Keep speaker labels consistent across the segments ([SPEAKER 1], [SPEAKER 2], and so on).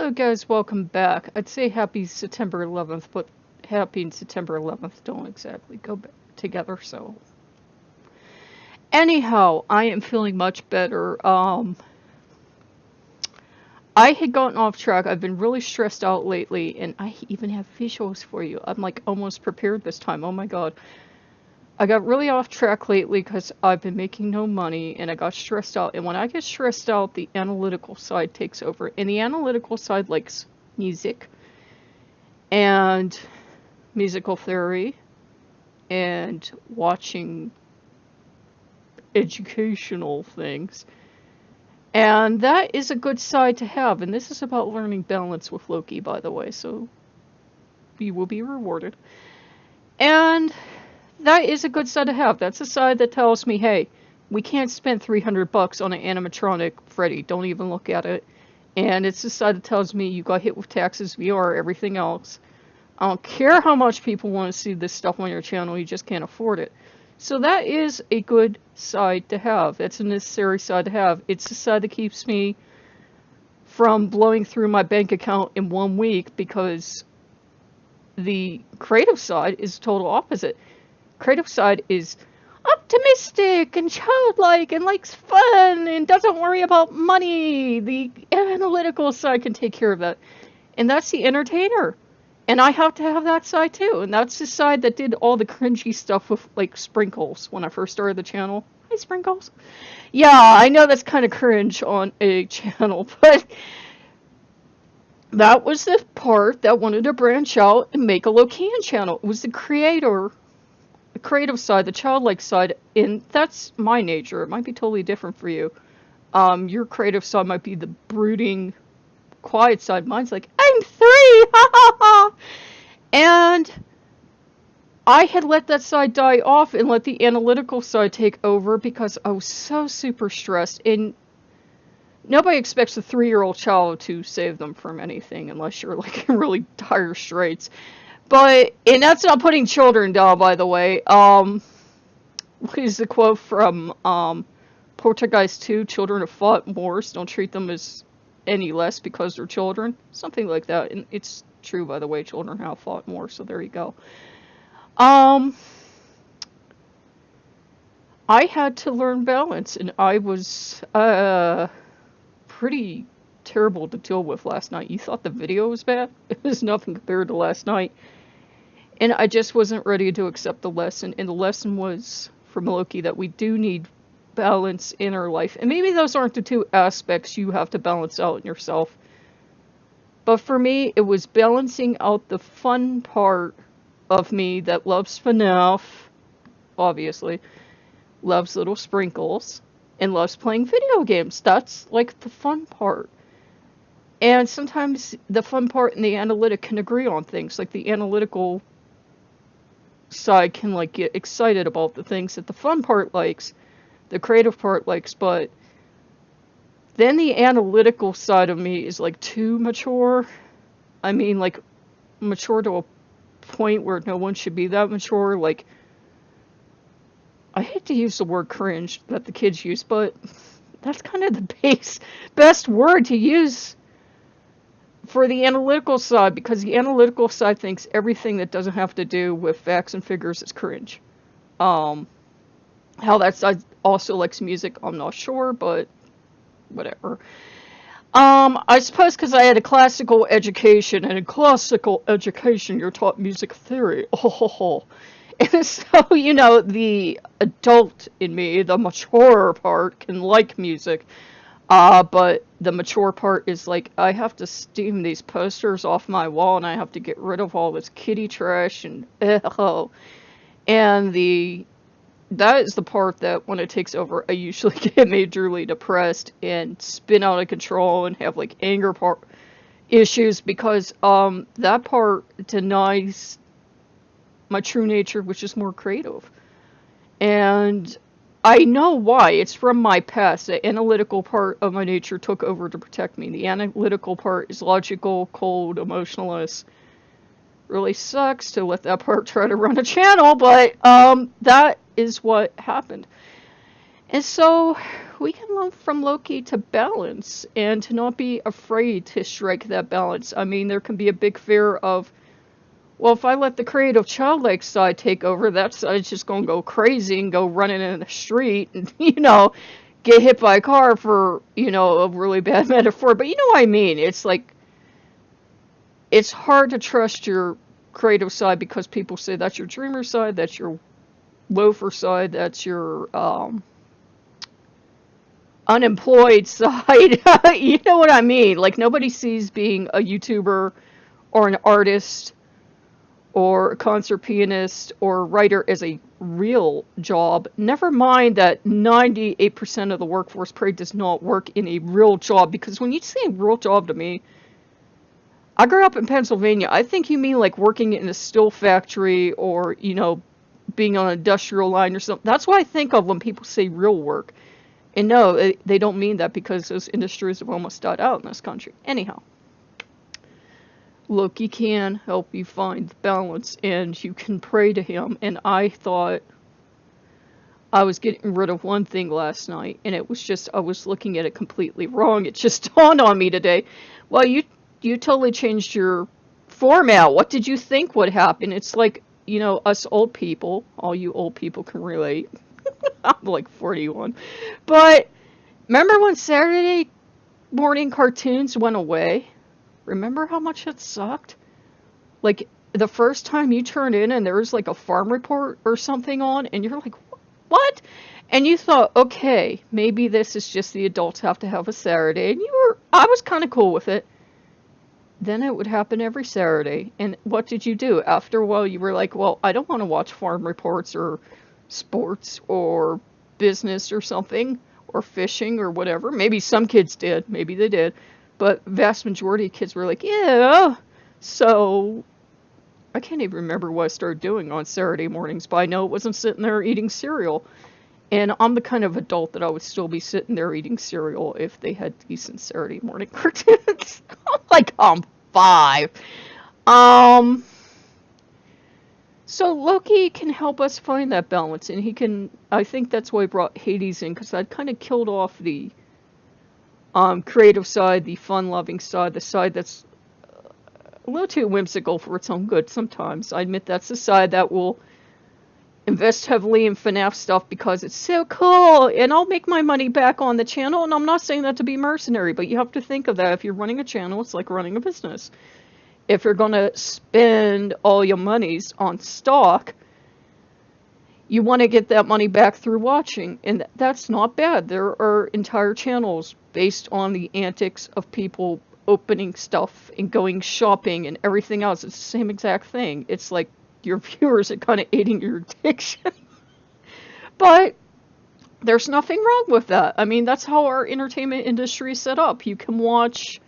[SPEAKER 1] Hello guys, welcome back. I'd say happy September 11th, but happy and September 11th don't exactly go together, so. Anyhow, I am feeling much better. I had gotten off track. I've been really stressed out lately, and I even have visuals for you. I'm like almost prepared this time. Oh my god. I got really off track lately because I've been making no money and I got stressed out. And when I get stressed out, the analytical side takes over. And the analytical side likes music and musical theory and watching educational things. And that is a good side to have. And this is about learning balance with Loki, by the way. So you will be rewarded. And that is a good side to have. That's a side that tells me, hey, we can't spend $300 on an animatronic Freddy. Don't even look at it. And it's the side that tells me you got hit with taxes, VR, everything else. I don't care how much people want to see this stuff on your channel. You just can't afford it. So that is a good side to have. It's a necessary side to have. It's the side that keeps me from blowing through my bank account in 1 week, because the creative side is the total opposite. Creative side is optimistic and childlike and likes fun and doesn't worry about money. The analytical side can take care of that. And that's the entertainer. And I have to have that side too. And that's the side that did all the cringy stuff with like Sprinkles when I first started the channel. Hi, Sprinkles. Yeah, I know that's kind of cringe on a channel, but that was the part that wanted to branch out and make a Lokean channel. It was the creative side, the childlike side, and that's my nature. It might be totally different for you. Your creative side might be the brooding, quiet side. Mine's like, I'm 3, ha ha ha! And I had let that side die off and let the analytical side take over because I was so super stressed. And nobody expects a 3-year-old child to save them from anything unless you're like in really dire straits. But, and that's not putting children down, by the way. What is the quote from Poltergeist 2? Children have fought wars. Don't treat them as any less because they're children. Something like that. And it's true, by the way. Children have fought more, so there you go. I had to learn balance, and I was pretty terrible to deal with last night. You thought the video was bad? It was nothing compared to last night. And I just wasn't ready to accept the lesson. And the lesson was from Loki that we do need balance in our life. And maybe those aren't the two aspects you have to balance out in yourself. But for me, it was balancing out the fun part of me that loves FNAF, obviously, loves little sprinkles, and loves playing video games. That's like the fun part. And sometimes the fun part and the analytic can agree on things. Like the analytical side can like get excited about the things that the fun part likes, the creative part likes, but then the analytical side of me is like too mature. I mean, like mature to a point where no one should be that mature. Like, I hate to use the word cringe that the kids use, but that's kind of the best word to use for the analytical side, because the analytical side thinks everything that doesn't have to do with facts and figures is cringe. How that side also likes music, I'm not sure, but whatever. I suppose because I had a classical education, and in classical education you're taught music theory. Oh. And so, you know, the adult in me, the mature part, can like music. But the mature part is like, I have to steam these posters off my wall, and I have to get rid of all this kitty trash, and and that is the part that when it takes over, I usually get majorly depressed and spin out of control and have like anger issues, because that part denies my true nature, which is more creative. And I know why. It's from my past. The analytical part of my nature took over to protect me. The analytical part is logical, cold, emotionless. Really sucks to let that part try to run a channel, but that is what happened. And so we can learn from Loki to balance and to not be afraid to strike that balance. I mean, there can be a big fear of, well, if I let the creative childlike side take over, that side's just going to go crazy and go running in the street and, get hit by a car for, a really bad metaphor. But you know what I mean? It's like, it's hard to trust your creative side because people say that's your dreamer side, that's your loafer side, that's your unemployed side. You know what I mean? Like, nobody sees being a YouTuber or an artist or a concert pianist or a writer as a real job. Never mind that 98% of the workforce probably does not work in a real job, because when you say real job to me, I grew up in Pennsylvania. I think you mean like working in a steel factory or, being on an industrial line or something. That's what I think of when people say real work. And no, they don't mean that, because those industries have almost died out in this country. Anyhow, Loki can help you find the balance, and you can pray to him. And I thought I was getting rid of one thing last night, and it was just, I was looking at it completely wrong. It just dawned on me today. Well, you totally changed your format. What did you think would happen? It's like, us old people, all you old people can relate. I'm like 41. But remember when Saturday morning cartoons went away? Remember how much it sucked? Like, the first time you turned in and there was like a farm report or something on, and you're like, what? And you thought, okay, maybe this is just the adults have to have a Saturday. And I was kind of cool with it. Then it would happen every Saturday. And what did you do? After a while, you were like, well, I don't want to watch farm reports or sports or business or something, or fishing or whatever. Maybe some kids did. Maybe they did. But vast majority of kids were like, yeah. So I can't even remember what I started doing on Saturday mornings, but I know it wasn't sitting there eating cereal. And I'm the kind of adult that I would still be sitting there eating cereal if they had decent Saturday morning cartoons. Like, I'm 5. So Loki can help us find that balance, and he can, I think that's why he brought Hades in, because I'd kind of killed off the creative side, the fun-loving side, the side that's a little too whimsical for its own good sometimes. I admit that's the side that will invest heavily in FNAF stuff because it's so cool, and I'll make my money back on the channel, and I'm not saying that to be mercenary, but you have to think of that. If you're running a channel, it's like running a business. If you're going to spend all your monies on stock, you want to get that money back through watching, and that's not bad. There are entire channels based on the antics of people opening stuff and going shopping and everything else. It's the same exact thing. It's like your viewers are kind of aiding your addiction. But there's nothing wrong with that. I mean, that's how our entertainment industry is set up. You can watch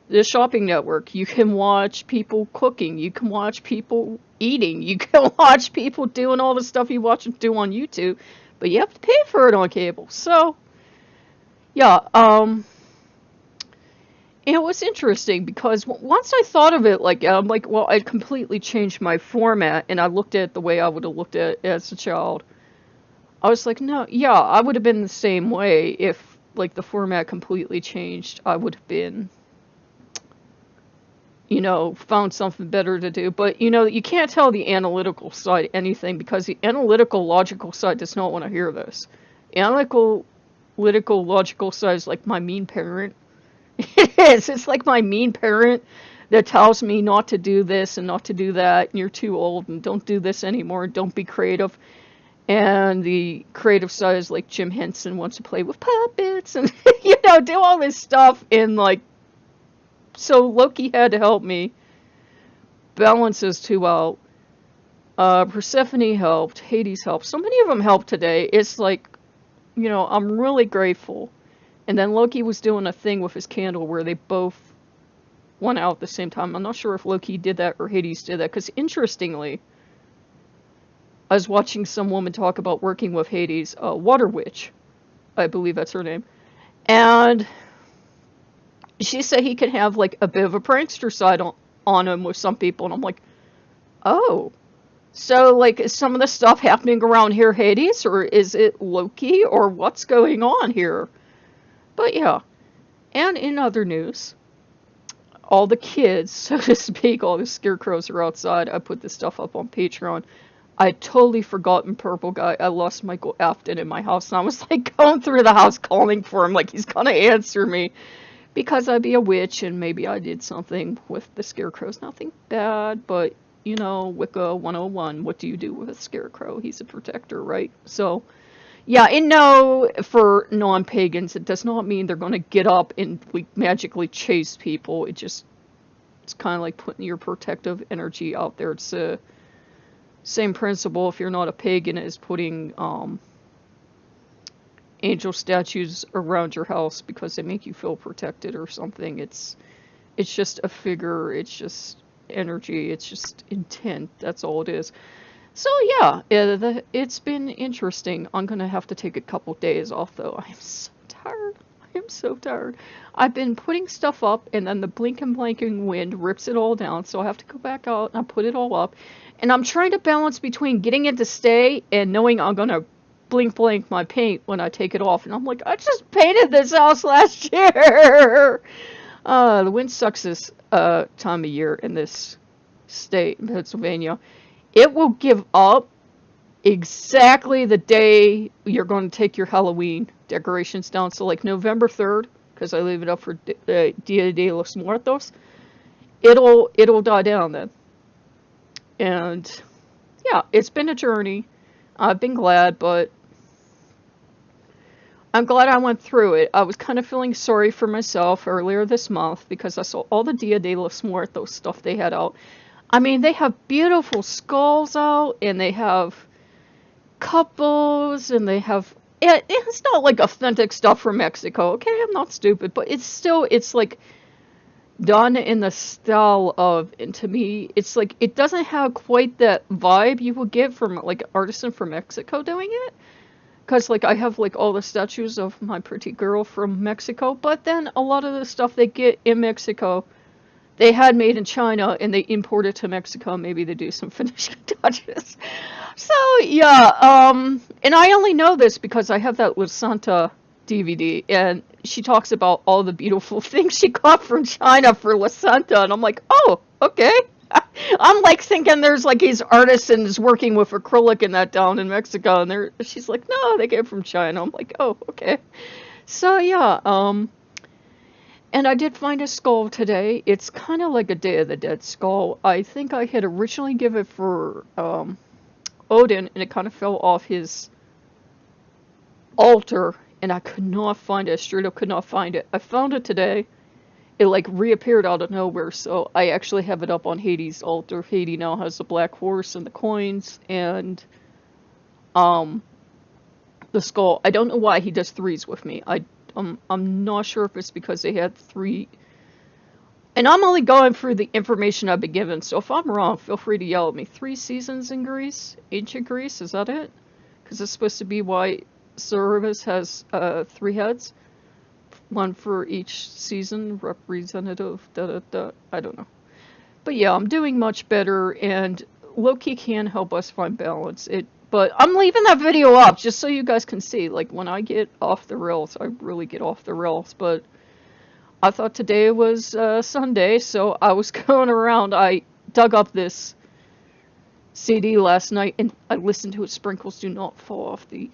[SPEAKER 1] the shopping network. You can watch people cooking. You can watch people eating. You can watch people doing all the stuff you watch them do on YouTube. But you have to pay for it on cable. So, yeah, it was interesting because once I thought of it like, I'm like, well, I completely changed my format, and I looked at it the way I would have looked at it as a child. I was like, no, yeah, I would have been the same way if, like, the format completely changed. I would have been, found something better to do. But, you can't tell the analytical side anything, because the analytical, logical side does not want to hear this. Analytical, logical side is like my mean parent. It is. It's like my mean parent that tells me not to do this and not to do that, and you're too old, and don't do this anymore, don't be creative. And the creative side is like Jim Henson wants to play with puppets and, do all this stuff. And, like, so Loki had to help me balance those two out. Persephone helped. Hades helped. So many of them helped today. It's like, I'm really grateful. And then Loki was doing a thing with his candle where they both went out at the same time. I'm not sure if Loki did that or Hades did that, because interestingly, I was watching some woman talk about working with Hades, Water Witch, I believe that's her name, and she said he can have like a bit of a prankster side on him with some people, and I'm like, oh, So, like, is some of the stuff happening around here Hades, or is it Loki, or what's going on here? But yeah, and in other news, all the kids, so to speak, all the scarecrows are outside. I put this stuff up on Patreon. I had totally forgotten Purple Guy. I lost Michael Afton in my house, and I was like going through the house calling for him, like he's gonna answer me. Because I'd be a witch, and maybe I did something with the scarecrows. Nothing bad, but, you know, Wicca 101, what do you do with a scarecrow? He's a protector, right? So, yeah, and no, for non-pagans, it does not mean they're going to get up and like, magically chase people. It's kind of like putting your protective energy out there. It's the same principle if you're not a pagan as putting angel statues around your house because they make you feel protected or something. It's just a figure. It's just energy. It's just intent. That's all it is. So yeah, it's been interesting. I'm gonna have to take a couple days off though. I am so tired. I am so tired. I've been putting stuff up, and then the blanking wind rips it all down. So I have to go back out and put it all up. And I'm trying to balance between getting it to stay and knowing I'm gonna blank my paint when I take it off. And I'm like, I just painted this house last year. The wind sucks this time of year in this state, in Pennsylvania. It will give up exactly the day you're going to take your Halloween decorations down. So like November 3rd, because I leave it up for Dia de los Muertos, it'll die down then. And yeah, it's been a journey. I've been glad, but I'm glad I went through it. I was kind of feeling sorry for myself earlier this month because I saw all the Dia de los Muertos stuff they had out. I mean, they have beautiful skulls out, and they have couples, and they have... It's not like authentic stuff from Mexico, okay? I'm not stupid, but it's like done in the style of, and to me, it's like, it doesn't have quite that vibe you would get from like an artisan from Mexico doing it. Because, like, I have, like, all the statues of my pretty girl from Mexico, but then a lot of the stuff they get in Mexico, they had made in China, and they import it to Mexico. Maybe they do some finishing touches. So, yeah, and I only know this because I have that Lasanta DVD, and she talks about all the beautiful things she got from China for Lasanta, and I'm like, oh, okay. I'm like thinking there's like these artisans working with acrylic and that down in Mexico, and she's like, no, they came from China. I'm like, oh, okay. So yeah, and I did find a skull today. It's kind of like a Day of the Dead skull. I think I had originally given it for Odin, and it kind of fell off his altar, and I could not find it. Straight up could not find it. I found it today. It like reappeared out of nowhere, so I actually have it up on Hades' altar. Hades now has the black horse and the coins and the skull. I don't know why he does threes with me. I'm not sure if it's because they had three, and I'm only going through the information I've been given. So if I'm wrong, feel free to yell at me. 3 seasons in Greece, ancient Greece, is that it? Because it's supposed to be why Cerberus has 3 heads. One for each season, representative, I don't know. But yeah, I'm doing much better, and Loki can help us find balance. But I'm leaving that video up just so you guys can see. Like, when I get off the rails, I really get off the rails. But I thought today was Sunday, so I was going around. I dug up this CD last night, and I listened to it. Sprinkles do not fall off the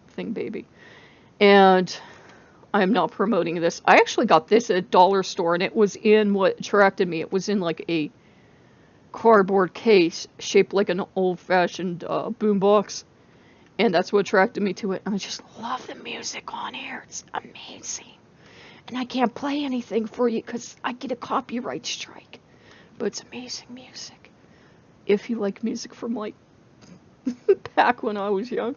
[SPEAKER 1] thing, baby. And... I'm not promoting this. I actually got this at a dollar store, and it was in what attracted me. It was in like a cardboard case shaped like an old-fashioned boombox, and that's what attracted me to it. And I just love the music on here. It's amazing. And I can't play anything for you because I get a copyright strike. But it's amazing music. If you like music from like back when I was young.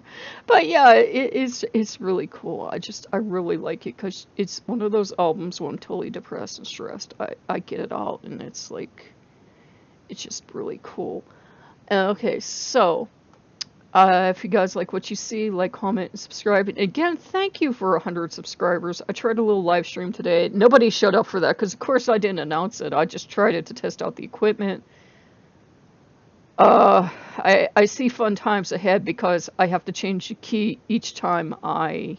[SPEAKER 1] But yeah, it's really cool. I really like it because it's one of those albums when I'm totally depressed and stressed. I get it out, and it's like, it's just really cool. Okay, so if you guys like what you see, like, comment, and subscribe. And again, thank you for 100 subscribers. I tried a little live stream today. Nobody showed up for that because, of course, I didn't announce it. I just tried it to test out the equipment. I see fun times ahead because I have to change the key each time I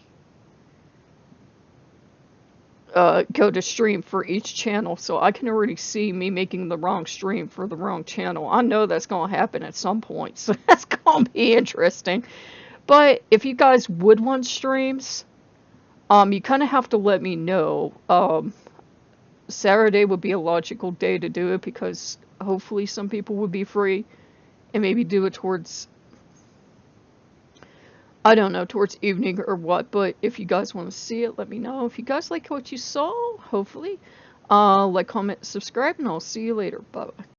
[SPEAKER 1] go to stream for each channel, so I can already see me making the wrong stream for the wrong channel. I know that's going to happen at some point, so that's going to be interesting. But if you guys would want streams, you kind of have to let me know. Saturday would be a logical day to do it because hopefully some people would be free, and maybe do it towards, I don't know, towards evening or what, but if you guys want to see it, let me know. If you guys like what you saw, hopefully, like, comment, subscribe, and I'll see you later. Bye-bye.